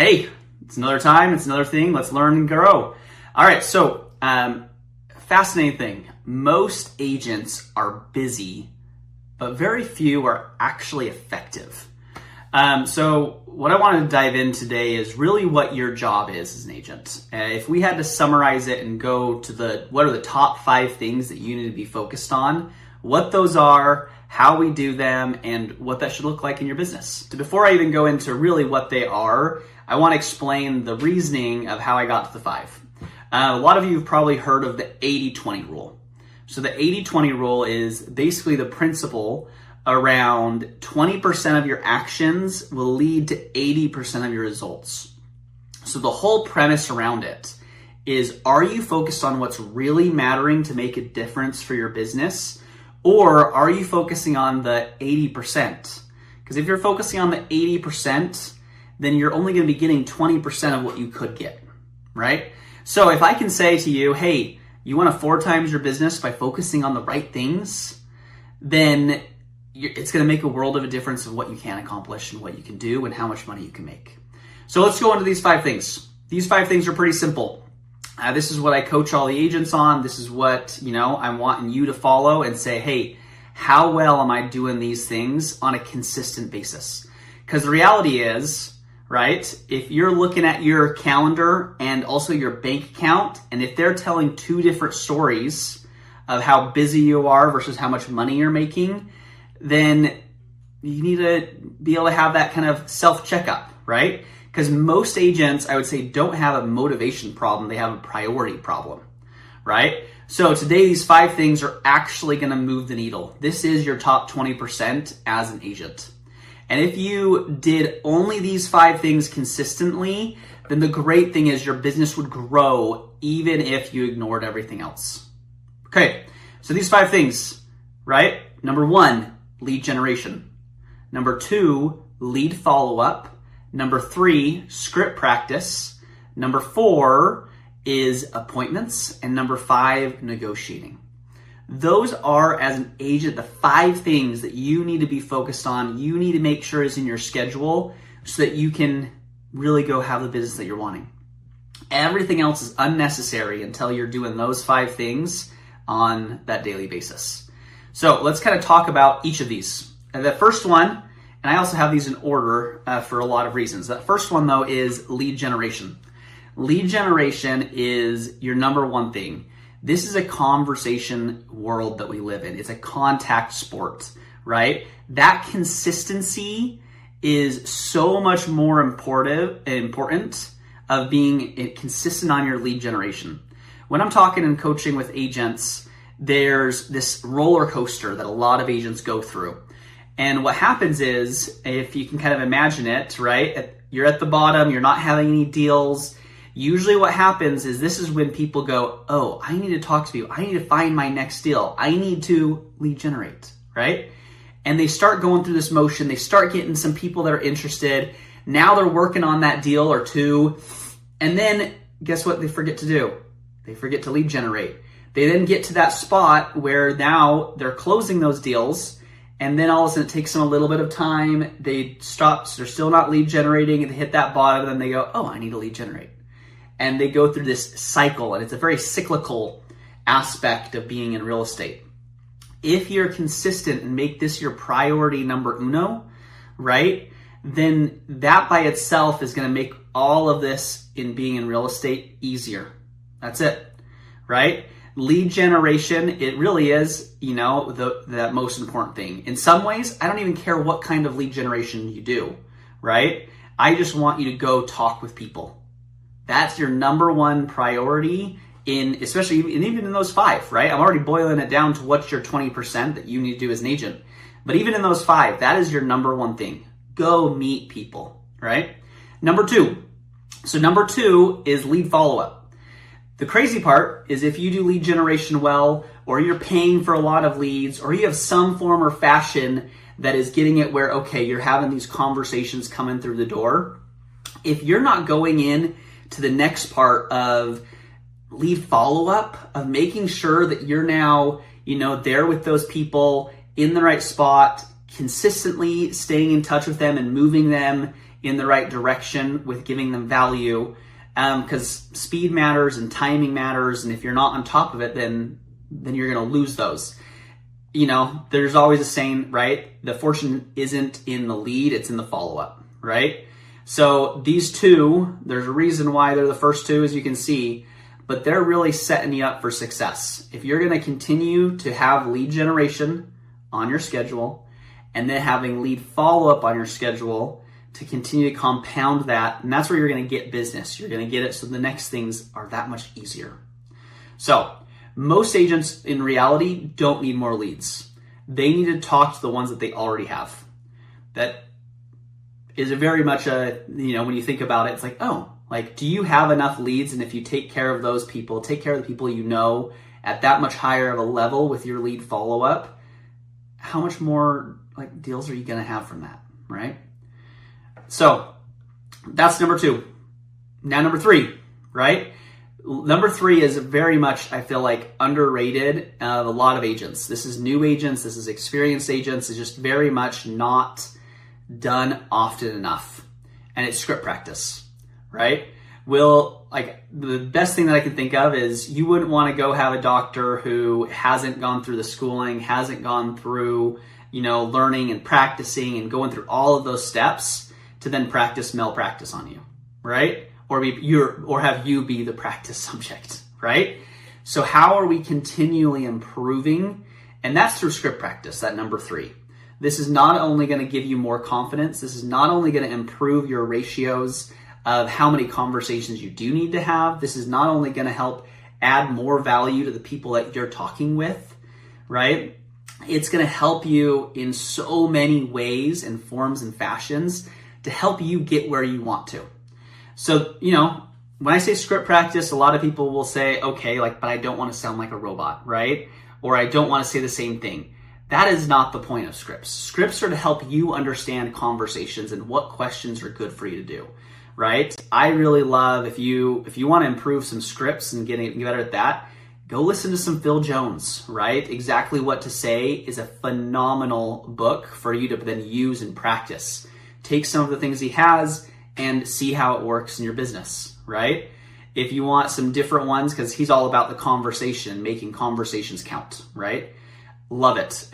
Hey, it's another time, it's another thing. Let's learn and grow. All right, so fascinating thing. Most agents are busy, but very few are actually effective. So what I wanted to dive in today is really what your job is as an agent. If we had to summarize it and go to what are the top 5 things that you need to be focused on, what those are, how we do them, and what that should look like in your business. So before I even go into really what they are, I want to explain the reasoning of how I got to the 5. A lot of you have probably heard of the 80-20 rule. So the 80-20 rule is basically the principle around 20% of your actions will lead to 80% of your results. So the whole premise around it is, are you focused on what's really mattering to make a difference for your business? Or are you focusing on the 80%? Because if you're focusing on the 80%, then you're only going to be getting 20% of what you could get, right? So if I can say to you, hey, you want to 4 times your business by focusing on the right things, then it's going to make a world of a difference of what you can accomplish and what you can do and how much money you can make. So let's go into these 5 things. These 5 things are pretty simple. This is what I coach all the agents on. This is what, I'm wanting you to follow and say, hey, how well am I doing these things on a consistent basis? Because the reality is, right, if you're looking at your calendar and also your bank account, and if they're telling 2 different stories of how busy you are versus how much money you're making, then you need to be able to have that kind of self-checkup, right? Because most agents, I would say, don't have a motivation problem. They have a priority problem, right? So today, these 5 things are actually going to move the needle. This is your top 20% as an agent. And if you did only these 5 things consistently, then the great thing is your business would grow even if you ignored everything else. Okay, so these 5 things, right? Number 1, lead generation. Number 2, lead follow-up. Number 3, script practice. Number 4 is appointments. And number 5, negotiating. Those are, as an agent, the 5 things that you need to be focused on. You need to make sure is in your schedule so that you can really go have the business that you're wanting. Everything else is unnecessary until you're doing those 5 things on that daily basis. So let's kind of talk about each of these. And the first one, and I also have these in order for a lot of reasons. That first one, though, is lead generation. Lead generation is your number 1 thing. This is a conversation world that we live in. It's a contact sport, right? That consistency is so much more important of being consistent on your lead generation. When I'm talking and coaching with agents, there's this roller coaster that a lot of agents go through. And what happens is, if you can kind of imagine it, right? You're at the bottom, you're not having any deals. Usually what happens is this is when people go, oh, I need to talk to you. I need to find my next deal. I need to lead generate, right? And they start going through this motion. They start getting some people that are interested. Now they're working on that deal or 2. And then guess what they forget to do? They forget to lead generate. They then get to that spot where now they're closing those deals. And then all of a sudden it takes them a little bit of time. They stop. So they're still not lead generating. And they hit that bottom. And then they go, oh, I need to lead generate. And they go through this cycle, and it's a very cyclical aspect of being in real estate. If you're consistent and make this your priority number 1, right, then that by itself is going to make all of this in being in real estate easier. That's it, right? Lead generation, it really is, that most important thing. In some ways, I don't even care what kind of lead generation you do, right? I just want you to go talk with people. That's your number 1 priority especially even in those 5, right? I'm already boiling it down to what's your 20% that you need to do as an agent. But even in those 5, that is your number 1 thing. Go meet people, right? Number 2. So number 2 is lead follow-up. The crazy part is if you do lead generation well, or you're paying for a lot of leads, or you have some form or fashion that is getting it where, okay, you're having these conversations coming through the door. If you're not going in to the next part of lead follow-up, of making sure that you're now, there with those people in the right spot, consistently staying in touch with them and moving them in the right direction with giving them value, because speed matters and timing matters, and if you're not on top of it, then you're going to lose those. You know, there's always a saying, right? The fortune isn't in the lead, it's in the follow-up, right? So these two, there's a reason why they're the first two, as you can see, but they're really setting you up for success. If you're going to continue to have lead generation on your schedule and then having lead follow-up on your schedule to continue to compound that, and that's where you're going to get business. You're going to get it so the next things are that much easier. So most agents in reality don't need more leads. They need to talk to the ones that they already have. That is a very much a, you know, when you think about it, it's like, oh, like, do you have enough leads? And if you take care of those people, take care of the people you know at that much higher of a level with your lead follow-up, how much more like deals are you going to have from that, right? So that's number two. Now number three, right? Number three is very much, I feel like, underrated of a lot of agents. This is new agents, this is experienced agents. It's just very much not done often enough. And it's script practice, right? Like the best thing that I can think of is you wouldn't want to go have a doctor who hasn't gone through the schooling, hasn't gone through, you know, learning and practicing and going through all of those steps to then practice malpractice on you, right? Or have you be the practice subject, right? So how are we continually improving? And that's through script practice, that number three. This is not only going to give you more confidence. This is not only going to improve your ratios of how many conversations you do need to have. This is not only going to help add more value to the people that you're talking with, right? It's going to help you in so many ways and forms and fashions to help you get where you want to. So, you know, when I say script practice, a lot of people will say, okay, like, but I don't want to sound like a robot, right? Or I don't want to say the same thing. That is not the point of scripts. Scripts are to help you understand conversations and what questions are good for you to do, right? I really love, if you want to improve some scripts and get better at that, go listen to some Phil Jones, right? Exactly What to Say is a phenomenal book for you to then use and practice. Take some of the things he has and see how it works in your business, right? If you want some different ones, because he's all about the conversation, making conversations count, right? Love it.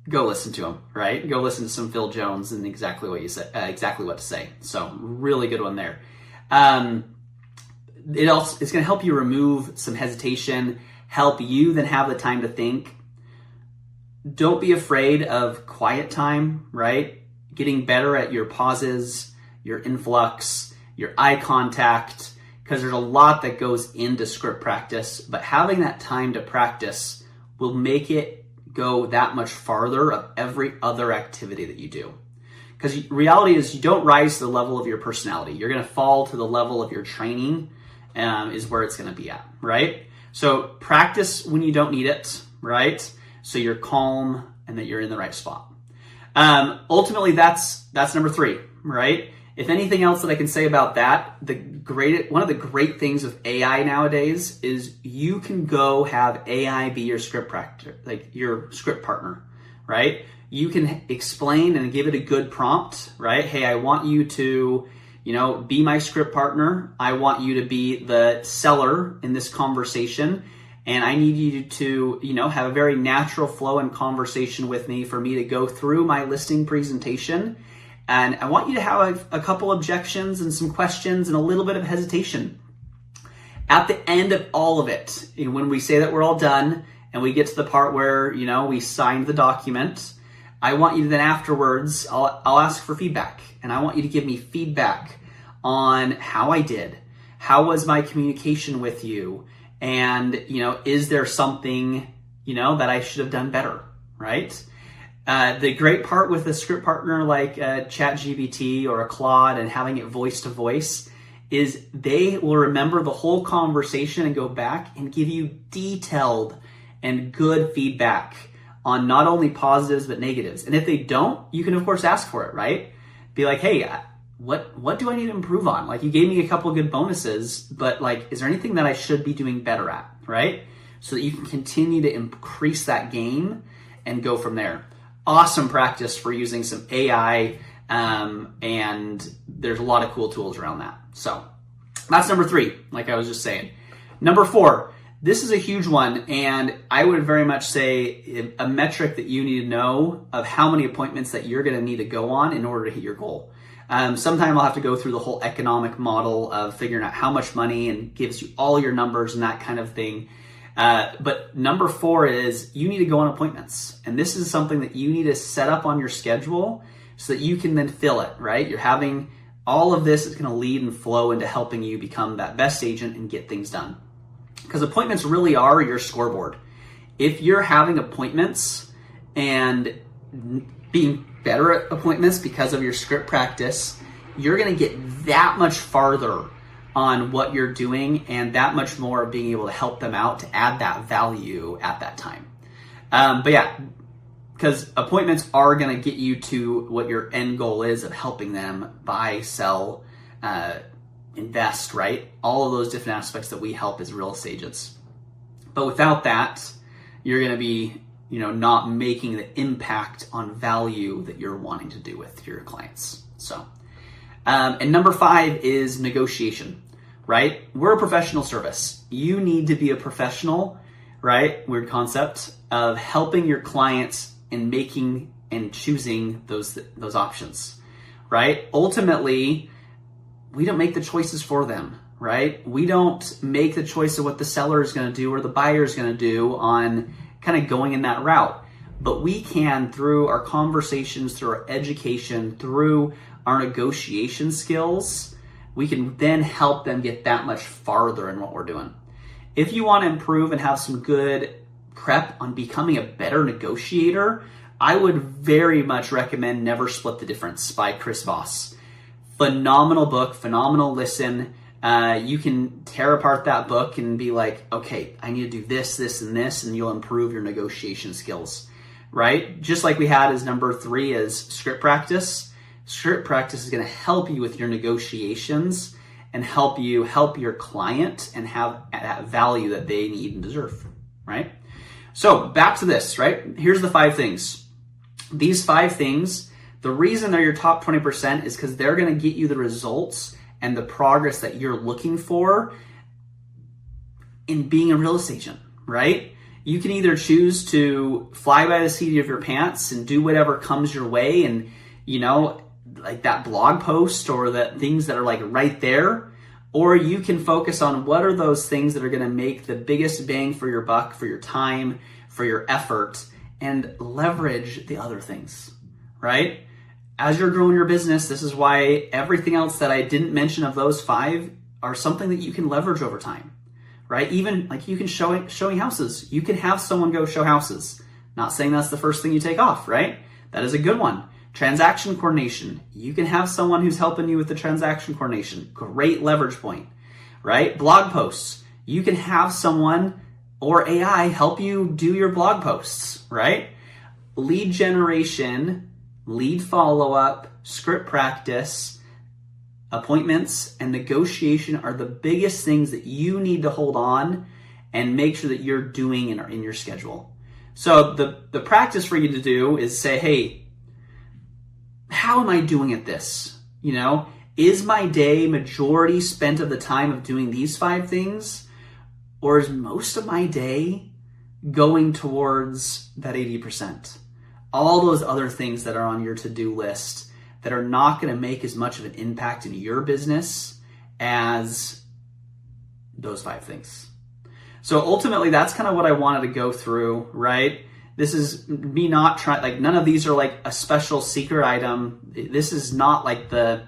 Go listen to him, right? Go listen to some Phil Jones and exactly what to say. So really good one there. It's going to help you remove some hesitation, help you then have the time to think. Don't be afraid of quiet time, right? Getting better at your pauses, your influx, your eye contact, because there's a lot that goes into script practice, but having that time to practice will make it go that much farther of every other activity that you do. Because reality is you don't rise to the level of your personality. You're going to fall to the level of your training, is where it's going to be at, right? So practice when you don't need it, right? So you're calm and that you're in the right spot. Ultimately, that's number three, right? If anything else that I can say about that, one of the great things with AI nowadays is you can go have AI be your script practice, like your script partner, right? You can explain and give it a good prompt, right? Hey, I want you to, be my script partner. I want you to be the seller in this conversation. And I need you to, have a very natural flow and conversation with me for me to go through my listing presentation. And I want you to have a couple objections and some questions and a little bit of hesitation. At the end of all of it, when we say that we're all done and we get to the part where, we signed the document, I want you to then afterwards, I'll ask for feedback. And I want you to give me feedback on how I did. How was my communication with you? And, is there something, that I should have done better, right? The great part with a script partner like ChatGPT or a Claude and having it voice to voice is they will remember the whole conversation and go back and give you detailed and good feedback on not only positives but negatives. And if they don't, you can of course ask for it, right? Be like, hey, what do I need to improve on? Like, you gave me a couple of good bonuses, but like, is there anything that I should be doing better at, right? So that you can continue to increase that game and go from there. Awesome practice for using some AI And there's a lot of cool tools around that. So that's number 3, like I was just saying. Number 4, this is a huge one, and I would very much say a metric that you need to know of how many appointments that you're going to need to go on in order to hit your goal. Sometime I'll have to go through the whole economic model of figuring out how much money and gives you all your numbers and that kind of thing. But number 4 is you need to go on appointments. And this is something that you need to set up on your schedule so that you can then fill it, right? You're having all of this is going to lead and flow into helping you become that best agent and get things done. Because appointments really are your scoreboard. If you're having appointments and being better at appointments because of your script practice, you're going to get that much farther on what you're doing and that much more of being able to help them out to add that value at that time. But yeah, because appointments are going to get you to what your end goal is of helping them buy, sell, invest, right? All of those different aspects that we help as real estate agents. But without that, you're going to be, not making the impact on value that you're wanting to do with your clients. So, and number 5 is negotiation, right? We're a professional service. You need to be a professional, right? Weird concept of helping your clients and making and choosing those options, right? Ultimately, we don't make the choices for them, right? We don't make the choice of what the seller is going to do or the buyer is going to do on kind of going in that route. But we can, through our conversations, through our education, through our negotiation skills, we can then help them get that much farther in what we're doing. If you want to improve and have some good prep on becoming a better negotiator, I would very much recommend Never Split the Difference by Chris Voss. Phenomenal book, phenomenal listen. You can tear apart that book and be like, okay, I need to do this, this, and this, and you'll improve your negotiation skills, right? Just like we had as number 3 as script practice. Script practice is going to help you with your negotiations and help you help your client and have that value that they need and deserve, right? So back to this, right? Here's the 5 things. These 5 things, the reason they're your top 20% is because they're going to get you the results and the progress that you're looking for in being a real estate agent, right? You can either choose to fly by the seat of your pants and do whatever comes your way and, like that blog post or that things that are like right there, or you can focus on what are those things that are going to make the biggest bang for your buck, for your time, for your effort, and leverage the other things, right? As you're growing your business, this is why everything else that I didn't mention of those 5 are something that you can leverage over time, right? Even like you can showing houses. You can have someone go show houses. Not saying that's the first thing you take off, right? That is a good one. Transaction coordination. You can have someone who's helping you with the transaction coordination. Great leverage point, right? Blog posts. You can have someone or AI help you do your blog posts, right? Lead generation, lead follow-up, script practice, appointments, and negotiation are the biggest things that you need to hold on and make sure that you're doing in your schedule. So the practice for you to do is say, hey, how am I doing at this? Is my day majority spent of the time of doing these 5 things? Or is most of my day going towards that 80%? All those other things that are on your to-do list that are not going to make as much of an impact in your business as those 5 things. So ultimately, that's kind of what I wanted to go through, right? This is me not trying, like none of these are like a special secret item. This is not like the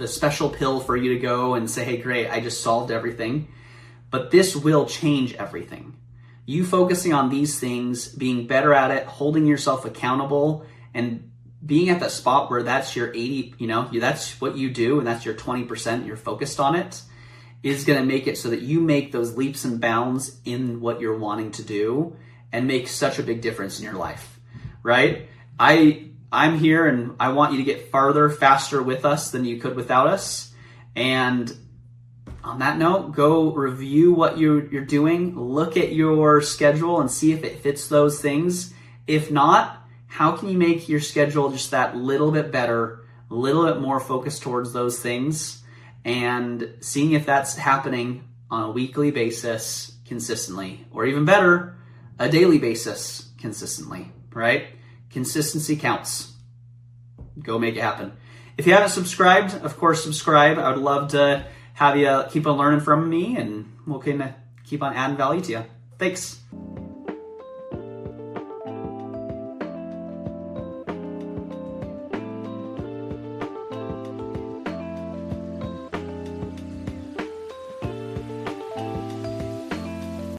special pill for you to go and say, hey, great, I just solved everything. But this will change everything. You focusing on these things, being better at it, holding yourself accountable, and being at that spot where that's your 80, that's what you do and that's your 20%, you're focused on it, is going to make it so that you make those leaps and bounds in what you're wanting to do and make such a big difference in your life, right? I'm here and I want you to get farther, faster with us than you could without us. And on that note, go review what you're doing, look at your schedule and see if it fits those things. If not, how can you make your schedule just that little bit better, a little bit more focused towards those things, and seeing if that's happening on a weekly basis consistently, or even better, a daily basis consistently, right? Consistency counts. Go make it happen. If you haven't subscribed, of course, subscribe. I would love to have you keep on learning from me, and we'll kind of keep on adding value to you. Thanks.